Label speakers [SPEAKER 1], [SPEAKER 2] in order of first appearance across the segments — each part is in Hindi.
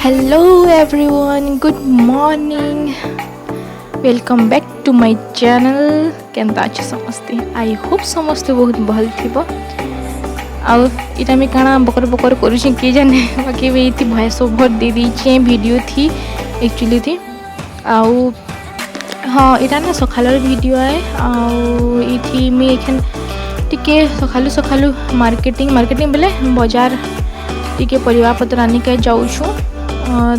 [SPEAKER 1] Hello everyone, good morning, welcome back to my channel. केनता अच्छे समस्ते? आई होप समस्ते बहुत भल थी। आउ इटा मैं काना बकर बकर करुचे किए जाने बाकी भी ये वॉइस ओवर दे दीचे वीडियो थी एक्चुअली थी। आउ हाँ इटा ना सकाल वीडियो है। आउ ये मैं एखन टिके सकालू सकालू मार्केटिंग बेले बाजार टिके परिवा पत्र आनिक जाऊँ।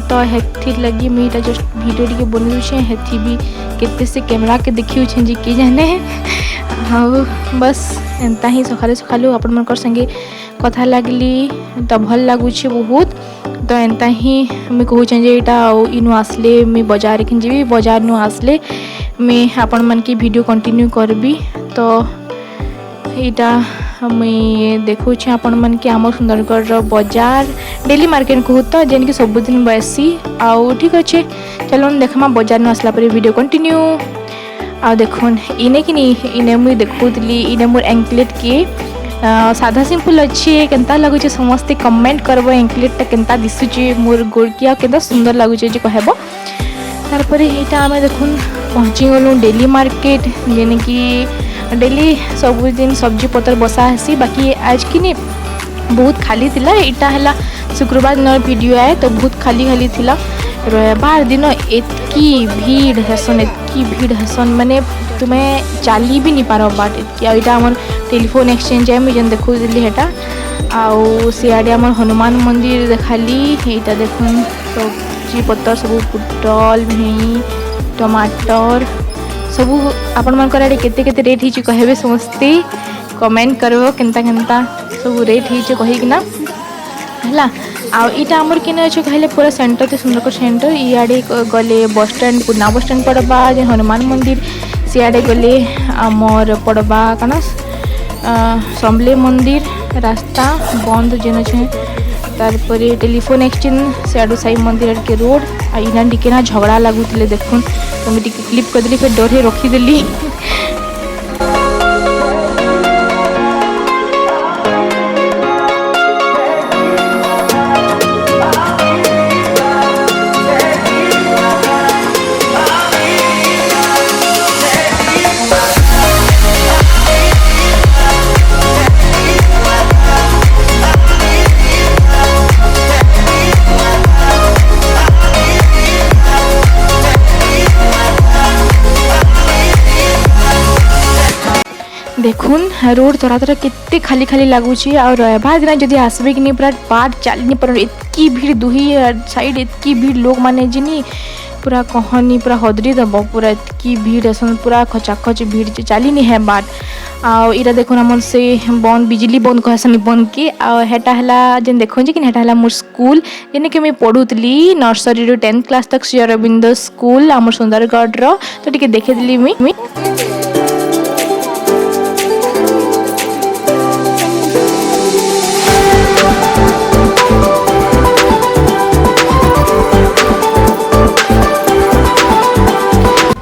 [SPEAKER 1] तो हेथि लगी मुझे जस्ट वीडियो टी बनौचे हेथि भी केते से कैमरा के देखी जी किए जाने। हाँ बस एंता ही सकालू सकालू आपण मन संगे कथा लगली तो भल लगुच बहुत। तो एंता ही मैं कहूँ जे यहाँ इनु आसले मैं बाजार जी बाजार नु आसले मैं आपण मन की वीडियो कंटिन्यू करबी। तो यहाँ मुई देखूँ आपण मन के आम सुंदरगढ़ बाजार डेली मार्केट कहूँ तो जेन की सबुदिन बसी। आउ ठीक अच्छे चलो देखमा बाजार नु आसला पर वीडियो कंटिन्यू। आ देखुन इने कि नहीं इने मुई देखुली इने मोर एंकलेट के साधा सिंपल अच्छे केनता लगुचे समस्ते कमेंट करबो एंकलेट केनता दिसुचे मोर गोड़ किया केनता सुंदर लगुचे जे कहबो। तारपर एटा आमे देखुन पहुँची गलु डेली मार्केट जेने कि डेली सबुदिन सब्जी पतर बसा हेसी। बाकी आज की नहीं बहुत खाली थिला। इटा हला शुक्रवार दिन वीडियो आए तो बहुत खाली खाली थिला। रविवार दिन एतकी भीड़ हेसन माने तुम्हें चली भी नहीं पार बाट एतकी। आईटा आम टेलीफोन एक्सचेंज है मुझे देखु हेटा। आउ सियाड़े आम हनुमान मंदिर देखाली। यहाँ देखुन सब्जी पतर सब पुटल भेई टमाटर सबू आपण मन आड़े केते केते रेट ही कहबे समस्ते कमेंट करबो केनता केनता सब रेट ही कहीकिना है। आउ इटा आमर किने अच्छे कहले पूरा सेंटर तो सुंदरगढ़ सेंटर इे गले बस स्टैंड पुना बस स्टैंड पड़वा जे हनुमान मंदिर सियाड़े गले आमर पड़वा कना समले मंदिर रास्ता बंद जेन अच्छे। तारपर टेलीफोन एक्सचेंज सियाड़ू साई मंदिर के रोड इना टिके ना झगड़ा लगुले देखुन तो मुझे क्लिप करदेली फिर डरे रखीदेली। देखुन रोड थोड़ा थोड़ा कितने खाली खाली लगुच। और रविवार दिन जदि आसबे कि नहीं पूरा बाट चली नहीं पार एतकी भीड़ दुही साइड एतकी भीड़ लोग माने जिनी पूरा कहनी पूरा हदरी दब पूरा एतकी भीड़ असन पूरा खचाखच भीड़ चली नहीं है बाट। आउ इरा देखुन आम से बंद बिजली बंद कहसन बंद के हेटा है जेन देखो कि हेटा है मोर स्कूल जेने कि मैं पढ़ुली नर्सरी 10th क्लास तक श्री अरविंद स्कूल आम सुंदरगढ़ तो टिके देखेदी मुई।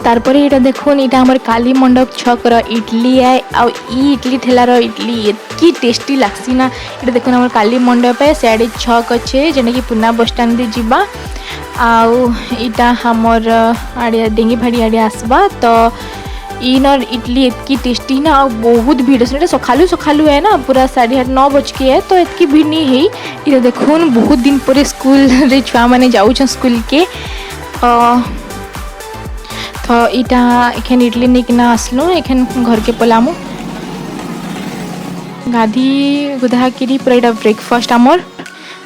[SPEAKER 1] तारपर यहाँ देखुन यहाँ आमर काली मंडप छकर इडली है। आउ इडली ठेलार इडली एतकी टेस्टी लगसी ना। ये देखुन आमर काली मंडप है सियाड़े छक अच्छे जेने कि पुना बस स्टैंड दे जीवा। आउ इटा हमर आड़े डेंगी भाड़ी आड़े आसबा तो इनर इडली एतकी टेस्टी ना। आ बहुत भीड़ है सकालू सकालू है ना पूरा 9:30 बज के है तो एतकी भीड़ नहीं है। ये देखुन बहुत दिन पर स्कूल रे छुआ माने जाऊँ स्कूल के तो इटा एखन इडली निकना आसलु एखन घर के पलामु गाधी गुधा करी पूरा यहाँ ब्रेकफास्ट आमर।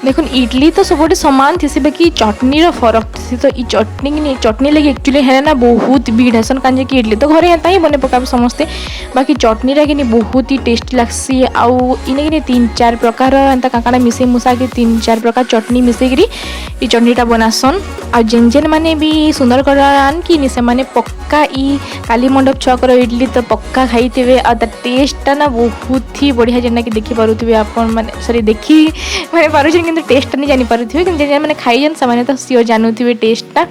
[SPEAKER 1] देखुन इडली तो सब सामान थी बाकी चटनी फरक थी। तो चटनी लगी एक्चुअली है ना बहुत भीड़ हेसन काजे कि इडली तो घरे एंता ही बने पकाबे समस्ते बाकी चटनी कि बहुत ही टेस्टी लगसी। आउ इने कि 3-4 प्रकार एंता काकाड़ा मिसे मुसा के 3-4 प्रकार चटनी मिसेकरी ये चटनीटा बनासन। आ जेन जेन माने भी सुंदरगढ़ आन कि से माने पक्का ई काली मंडप छकर इडली तो पक्का खाई थे। आ टेस्टा ना बहुत ही बढ़िया जेना कि देखी पारुथिबे आपन माने सॉरी देखी माने पारुछन किंतु टेस्ट नहीं जानी पारुथिबे किंतु जेन माने खाई जन से तो सियोर जानुथिबे टेस्टा।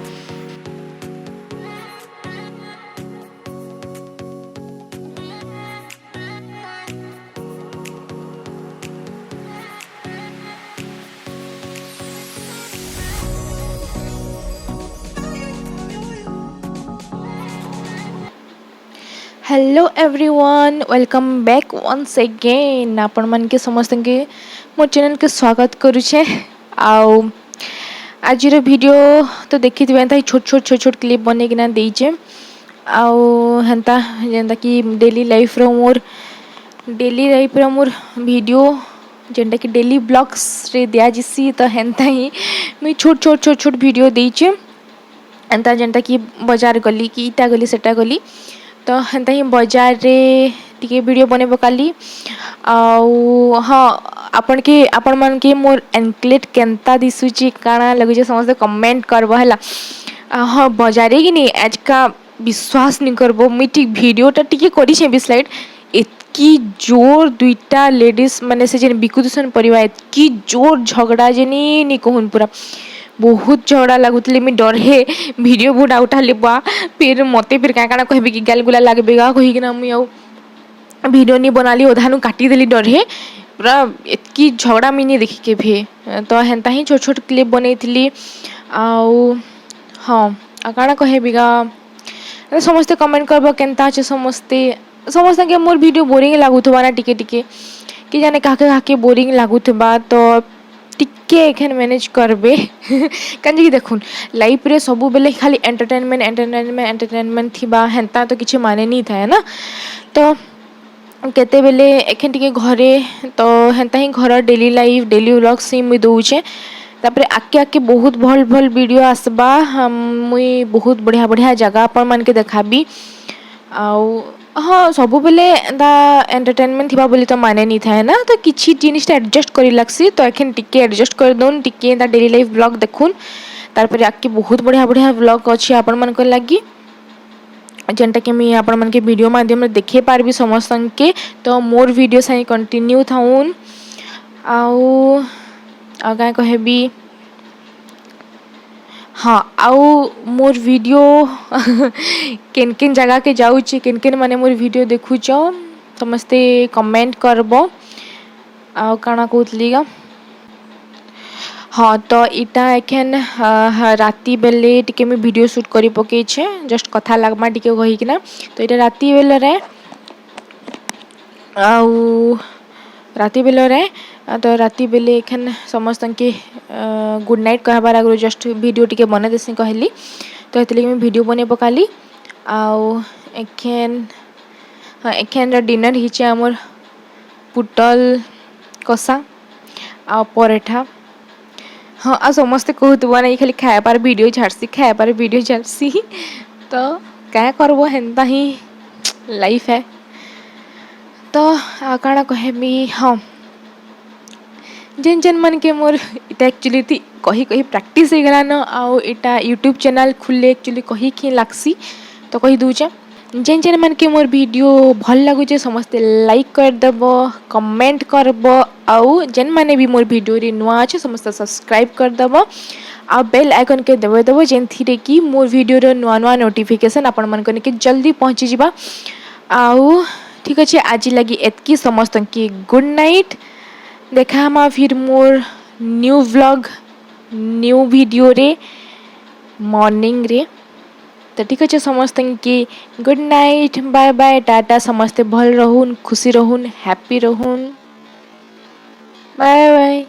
[SPEAKER 1] Hello everyone, welcome back once again. आपण मन के समस्त के मो चैनल के स्वागत करुछे। आउ आज वीडियो तो देखी थे छोट छोट क्लिप बने किना देइचे। आउ हेंता जेंता कि डेली लाइफ मोर वीडियो जेंटा कि डेली ब्लॉग्स रे दिया जिसी तो हेंता ही मुई छोट वीडियो देइचे। एंता जेंटा कि बाजार गली कि इटा गली सेटा गली तो हेंता ही बाजार रे टिके वीडियो बने पकाली। आउ हाँ, आपण मन के मोर एंकलेट केंता दिसुची काना लगुचे समस्त कमेंट करबो हला। हाँ, बाजारे कि नहीं आज का विश्वास नहीं करबो मी ठीक वीडियोटा टिके करी छे भी स्लाइड एतकी जोर दुईटा लेडीज माने से जेन बिकुदुसन परिवा एतकी जोर झगड़ा जेनी नी कहून पूरा बहुत झगड़ा लगुतले मी डर हे वीडियो बुडा उठा लेबा फिर मते फिर काना कहबे कि गाल गुला लागबेगा कहि कि ना मुई आउ वीडियो नहीं बनाली ओधानु काटी देली डर हे पूरा एतकी झगड़ा मी नहीं देखी के भी तो हेंता ही छोट क्लिप बनै थी। आउ हाँ काना कहबीगा समस्ते कमेंट करबो केनता अच्छे समस्ते के मोर वीडियो बोरिंग लागुथबा ना टिके टिके कि जाने काके बोरिंग लागुथबा तो टिके एखन मैनेज करबे कांजे कि देखुन लाइफ रे सबु बेले खाली एंटरटेनमेंट थिबा हेंता तो किछि माने नहीं थाए ना। तो केते बेले एखन टिके घरे तो हेंता ही घर डेली लाइफ डेली व्लॉग्स ही मुई दउचे। तापरे आके बहुत भल वीडियो आसबा मुई बहुत बढ़िया जगह अपन मन के देखाबी। आउ हाँ सबु बेले एंता एंटरटेनमेंट थिबा बोली तो माने नहीं थाए ना तो किछि जिनिस एडजस्ट करी लागसी तो एखन टिके एडजस्ट कर दोन टिके एंता डेली लाइफ ब्लॉग देखुन। तारपरे आके बहुत बढ़िया ब्लॉग अछि अपन मन को लागी जेनटा कि मैं आपण मन के वीडियो माध्यम रे देखे पारबी समस्त के। तो मोर वीडियो साइ कंटिन्यू थाउन। आउ का कहबी हाँ आउ मोर वीडियो केन जगह के जाऊँ केन माने मोर वीडियो देखुच समस्ते कमेंट करबो। आउ काना कहतली गा हाँ तो इटा एखन राति बेले टिके मैं वीडियो शूट करी पके छे जस्ट कथा लागमा टिके कहि किना तो इटा राति बेले रे आउ राति बेले रे तो राति बेले एखन समस्त के गुड नाइट कहबार आगु जस्ट वीडियो टिके बने देसी कहली तो हेतले मैं वीडियो बने पकाली। आउ एखन हाँ एखन डिनर हिचे हमर पुटल कसा आ पराठा। हाँ आ समस्ते कहतुबा नहीं खाली खाए पार वीडियो छाड़सी तो क्या करबो हेंता ही लाइफ है। तो काना कहबी हाँ जेन मन के मोर इटा एक्चुअली थी कही प्रैक्टिस हो गला न आउ इटा यूट्यूब चैनल खुले एक्चुअली कही कि लागसी तो कही दूचे जेन मन के मोर वीडियो भल लगुचे समस्ते लाइक कर देबो कमेंट करबो आउ जेन माने भी मोर वीडियो रे नुआ अच्छे समस्त सब्सक्राइब कर देबो आ बेल आइकन के देबो जेन थी कि मोर वीडियो रे नुआ नोटिफिकेशन आपण मन के जल्दी पहुंची जिबा। आउ ठीक अच्छे आज लगी एतकी समस्त की गुड नाइट देखा हम फिर more new vlog new video रे मॉर्निंग रे तो ठीक अच्छे समस्त की good night bye bye tata समस्ते भल रहून खुशी रहून हैप्पी रहून बाय बाय।